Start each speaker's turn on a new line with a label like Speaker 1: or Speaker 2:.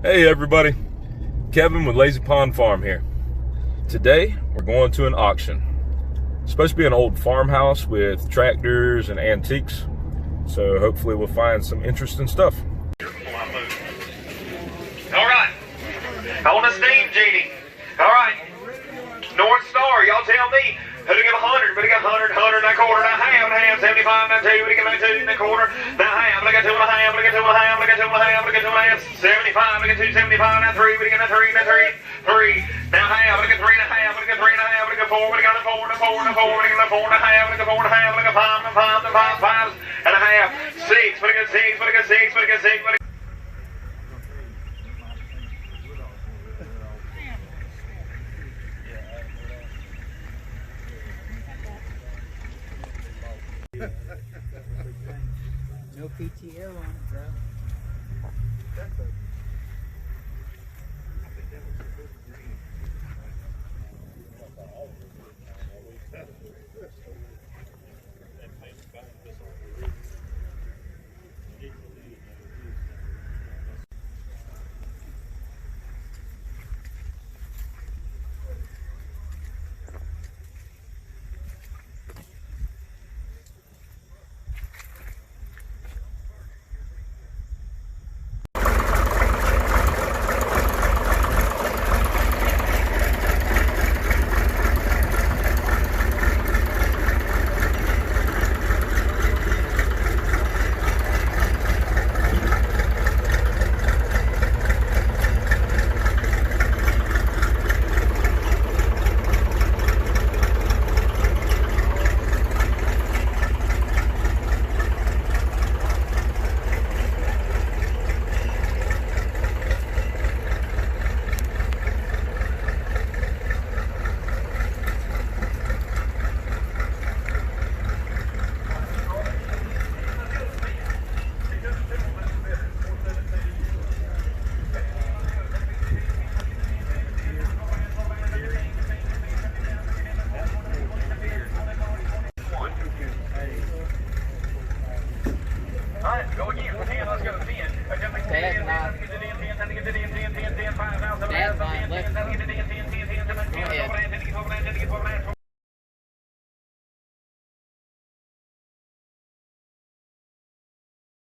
Speaker 1: Hey everybody, Kevin with Lazy Pond Farm here. Today we're going to an auction. It's supposed to be an old farmhouse with tractors and antiques, so hopefully we'll find some interesting stuff.
Speaker 2: Alright, on the steam genie. Alright, North Star, y'all tell me. Who to give 100, but I got 100, 100 and a quarter, and a half, 75, and a 2, but I give me 2 and a quarter, and a half, but I got 2 and a half, but I got 2 and a half, but I got 2 and a half, but I got 2 and a half, 75, but I got 2, 75, and a 3, but I got a 3 and a 3, now half, but I got 3 and a half, but I got 3 and a half, but I got 4, but I got a 4 and a 4 and a 4, but I got a 4 and a half, but I got 4 and a half, but I got 5 and a 5 and a 5, 5 and a half, 6, but I got 6, but I got 6, but I got 6, but I got
Speaker 3: no PTO on it, bro.
Speaker 2: Go again. 10, let's go. 10.
Speaker 3: That's fine.